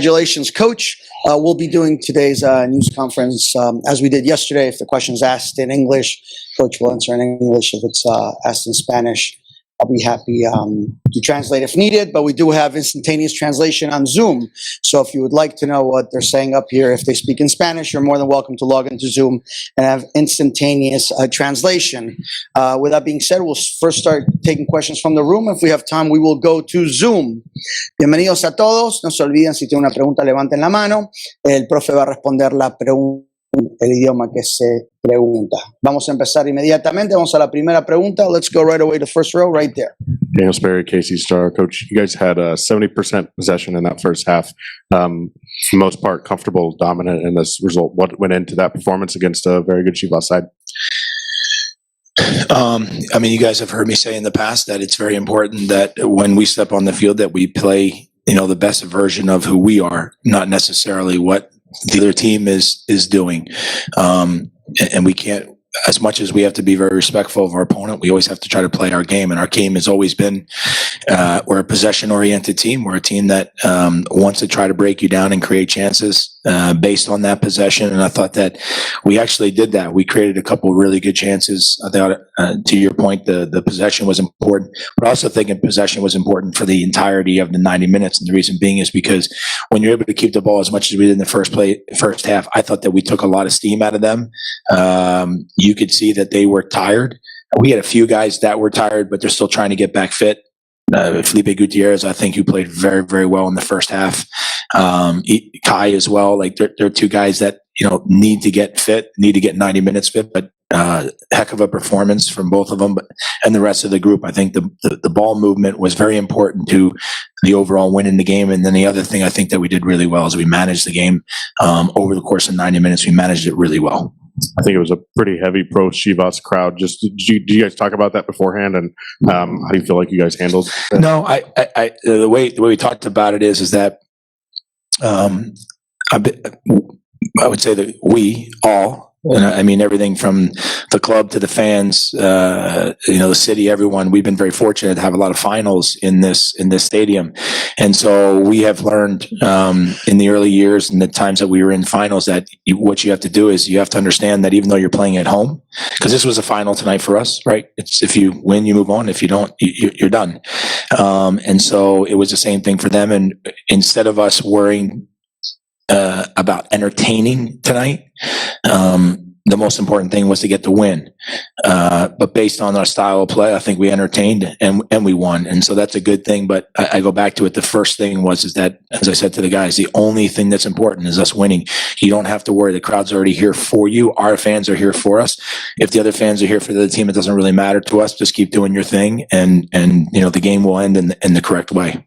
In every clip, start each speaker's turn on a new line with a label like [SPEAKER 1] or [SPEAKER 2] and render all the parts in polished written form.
[SPEAKER 1] Congratulations, Coach. We'll be doing today's news conference as we did yesterday. If the question is asked in English, Coach will answer in English. If it's asked in Spanish, I'll be happy to translate if needed, but we do have instantaneous translation on Zoom. So if you would like to know what they're saying up here, if they speak in Spanish, you're more than welcome to log into Zoom and have instantaneous translation. With that being said, we'll first start taking questions from the room. If we have time, we will go to Zoom. Bienvenidos a todos. No se olviden, si tienen una pregunta, levanten la mano. El profe va a responder la pregunta, el idioma que se pregunta. Vamos a empezar inmediatamente. Vamos a la primera pregunta. Let's go right away to first row, right there.
[SPEAKER 2] Daniel Sperry, KC Star. Coach, you guys had 70% possession in that first half. For the most part, comfortable, dominant in this result. What went into that performance against a very good Chivas side?
[SPEAKER 3] I mean, you guys have heard me say in the past that it's very important that when we step on the field that we play, the best version of who we are, not necessarily what the other team is doing. And we can't, as much as we have to be very respectful of our opponent, we always have to try to play our game. And our game has always been, we're a possession-oriented team. We're a team that wants to try to break you down and create chances based on that possession. And I thought that we actually did that. We created a couple of really good chances. I thought, to your point, the possession was important, but also thinking possession was important for the entirety of the 90 minutes. And the reason being is because when you're able to keep the ball as much as we did in the first half, I thought that we took a lot of steam out of them. You could see that they were tired. We had a few guys that were tired, but they're still trying to get back fit. Felipe Gutierrez, I think, who played very, very well in the first half. Kai as well. Like they're two guys that need to get fit, need to get 90 minutes fit. But heck of a performance from both of them. And the rest of the group, I think the ball movement was very important to the overall win in the game. And then the other thing I think that we did really well is we managed the game over the course of 90 minutes. We managed it really well.
[SPEAKER 2] I think it was a pretty heavy pro Chivas crowd. Just do you guys talk about that beforehand, and how do you feel like you guys handled that?
[SPEAKER 3] No, the way we talked about it is that I would say that we all, and I mean everything from the club to the fans, the city, everyone. We've been very fortunate to have a lot of finals in this stadium, and so we have learned in the early years and the times that we were in finals that what you have to do is you have to understand that even though you're playing at home, because this was a final tonight for us, right? It's if you win, you move on. If you don't, you're done. And so it was the same thing for them. And instead of us worrying about entertaining tonight, the most important thing was to get the win. But based on our style of play, I think we entertained and we won. And so that's a good thing. But I go back to it. The first thing is that, as I said to the guys, the only thing that's important is us winning. You don't have to worry. The crowd's already here for you. Our fans are here for us. If the other fans are here for the team, it doesn't really matter to us. Just keep doing your thing. And the game will end in the correct way.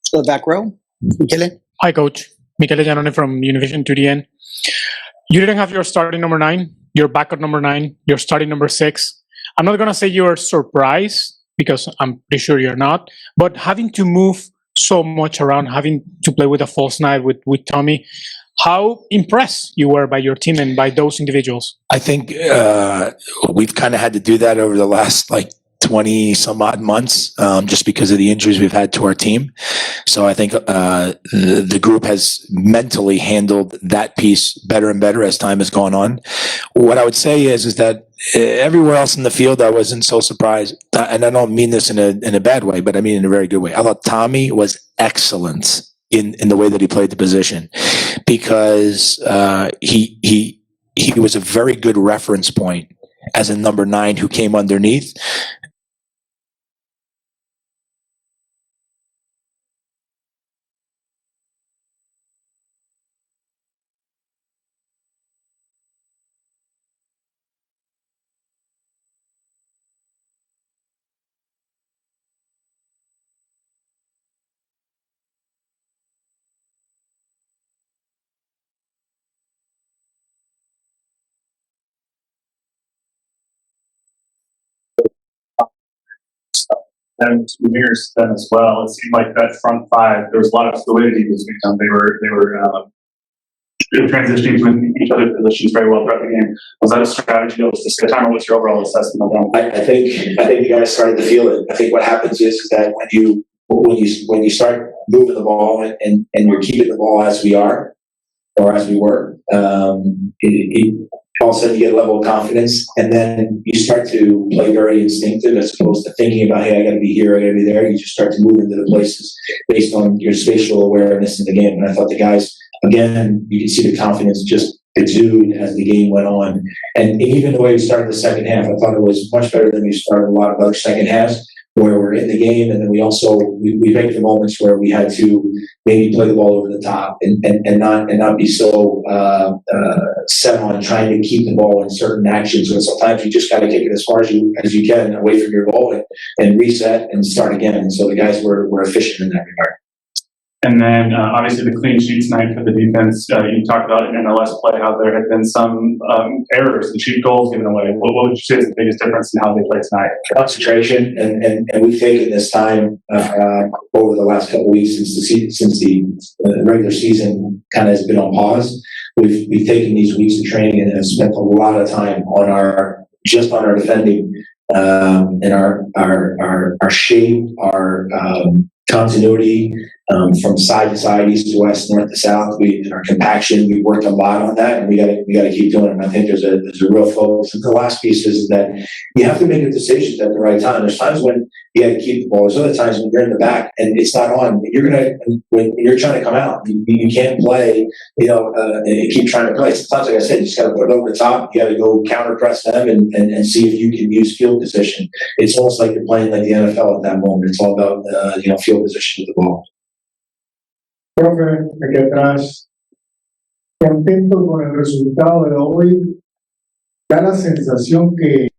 [SPEAKER 1] So the back row, Michele.
[SPEAKER 4] Hi, Coach. Michele Giannone from Univision 2DN. You didn't have your starting number 9, your backup number 9, your starting number 6. I'm not going to say you're surprised because I'm pretty sure you're not, but having to move so much around, having to play with a false 9 with Tommy, how impressed you were by your team and by those individuals?
[SPEAKER 3] I think we've kind of had to do that over the last 20 some odd months, just because of the injuries we've had to our team. So I think the group has mentally handled that piece better and better as time has gone on. What I would say is that everywhere else in the field, I wasn't so surprised. And I don't mean this in a bad way, but I mean in a very good way. I thought Tommy was excellent in the way that he played the position, because he was a very good reference point as a number 9 who came underneath.
[SPEAKER 5] And years then as well, it seemed like that front 5, there was a lot of fluidity between them. They were transitioning between each other's positions very well throughout the game. Was that a strategy that was discussed, or what's your overall assessment of them?
[SPEAKER 3] I think you guys started to feel it. I think what happens is that when you start moving the ball and you're keeping the ball as we are, or as we were, all of a sudden you get a level of confidence, and then you start to play very instinctive as opposed to thinking about, hey, I got to be here, I got to be there. You just start to move into the places based on your spatial awareness in the game. And I thought the guys, again, you can see the confidence just exude as the game went on. And even the way we started the second half, I thought it was much better than we started a lot of other second halves, where we're in the game, and then we also we make the moments where we had to maybe play the ball over the top and not be so set on trying to keep the ball in certain actions. And sometimes you just got to kick it as far as you can away from your goal and reset and start again. And so the guys were efficient in that regard.
[SPEAKER 5] And then obviously the clean sheet tonight for the defense. You talked about in the last play how there had been some errors and cheap goals given away. What would you say is the biggest difference in how they played tonight?
[SPEAKER 3] Concentration, and we've taken this time over the last couple of weeks since the regular season kind of has been on pause. We've taken these weeks of training and have spent a lot of time on our defending and our shape, our continuity from side to side, east to west, north to south. Our compaction, we worked a lot on that, and we got to keep doing it. And I think there's a real focus. And the last piece is that you have to make a decision at the right time. There's times when you got to keep the ball. There's other times when you're in the back and it's not on. When you're trying to come out, you can't play. Keep trying to play. Sometimes, like I said, you just got to put it over the top. You got to go counter press them and see if you can use field position. It's almost like you're playing like the NFL at that moment. It's all about field position with the ball.
[SPEAKER 6] Profe, aquí atrás, contento con el resultado de hoy. Da la sensación que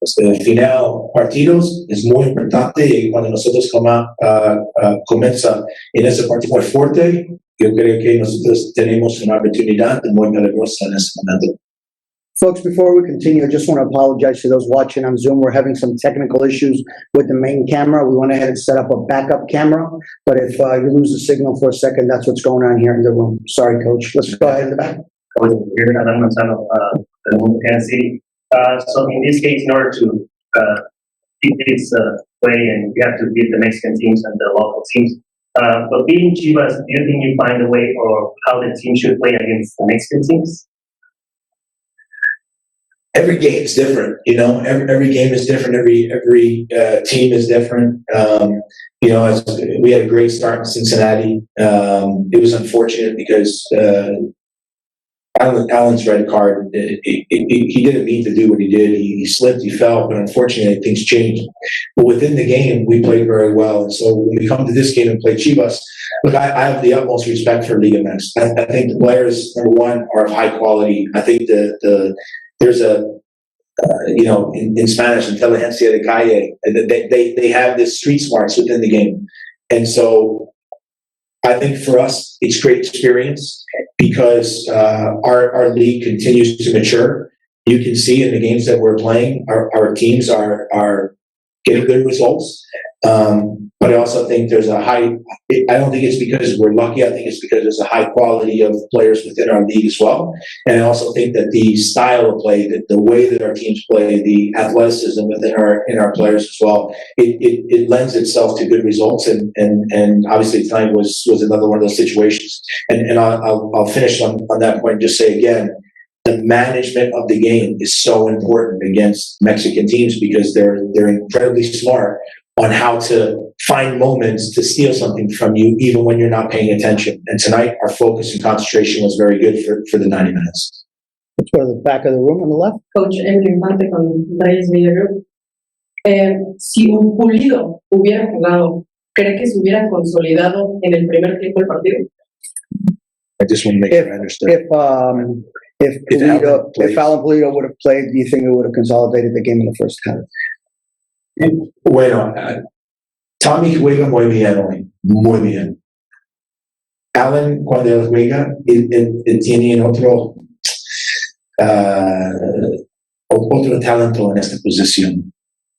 [SPEAKER 3] Este final partidos es muy importante, y cuando nosotros comienza en ese partido muy fuerte, yo creo que nosotros tenemos una oportunidad muy peligrosa en ese momento.
[SPEAKER 1] Folks, before we continue, I just want to apologize to those watching on Zoom. We're having some technical issues with the main camera. We went ahead and set up a backup camera, but if you lose the signal for a second, that's what's going on here in the room. Sorry, Coach. Let's go ahead in the back.
[SPEAKER 7] So in this case, in order to beat this play, and you have to beat the Mexican teams and the local teams. But beating Chivas, do you think you find a way or how the team should play against the Mexican teams?
[SPEAKER 3] Every game is different, every game is different. Every team is different. We had a great start in Cincinnati. It was unfortunate because Allen's red card, he didn't mean to do what he did. He slipped, he fell, but unfortunately things changed. But within the game, we played very well. And so when we come to this game and play Chivas, look, I have the utmost respect for Liga MX. I think the players, number one, are of high quality. I think there's in Spanish, inteligencia de calle. They have this street smarts within the game. And so I think for us, it's great experience because our league continues to mature. You can see in the games that we're playing, our teams are getting good results. But I also think there's I don't think it's because we're lucky. I think it's because there's a high quality of players within our league as well. And I also think that the style of play, the way that our teams play, the athleticism within our players as well, it lends itself to good results. And obviously tonight was another one of those situations. And I'll finish on that point and just say again, the management of the game is so important against Mexican teams because they're incredibly smart on how to find moments to steal something from you, even when you're not paying attention. And tonight, our focus and concentration was very good for the 90 minutes.
[SPEAKER 1] Let's go to the back of the room on the left.
[SPEAKER 8] Coach Emily Infante con Reyes Media Group. Si un Pulido hubiera jugado, ¿cree que se hubiera consolidado en el primer tiempo del partido?
[SPEAKER 3] I just want to make sure I understood.
[SPEAKER 1] If Alan Pulido would have played, do you think it would have consolidated the game in the first half?
[SPEAKER 9] Bueno, Tommy juega muy bien hoy, muy bien. Alan, cuando él juega, él tiene otro talento en esta posición.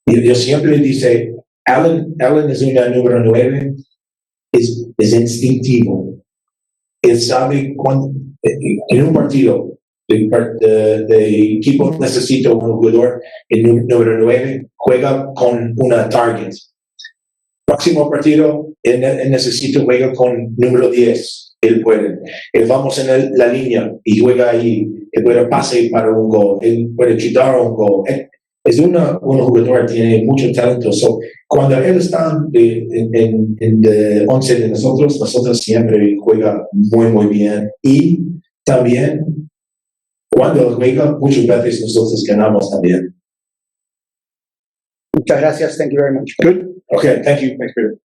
[SPEAKER 9] Yo siempre dice, Alan es una número 9, es instintivo. Él sabe cuando, en un partido de equipo necesita un jugador, el número 9 juega con una target. Próximo partido, él necesita jugar con número 10. Él vamos en la línea y juega ahí. Él puede pase para un gol. Él puede chutar un gol. Es un jugador que tiene mucho talento. So, cuando él está en el 11 de nosotros siempre juega muy, muy bien. Y también, cuando juega, muchas veces nosotros ganamos también.
[SPEAKER 1] Muchas gracias. Thank you very much.
[SPEAKER 9] Good. Okay, thank you. Thanks, Peter.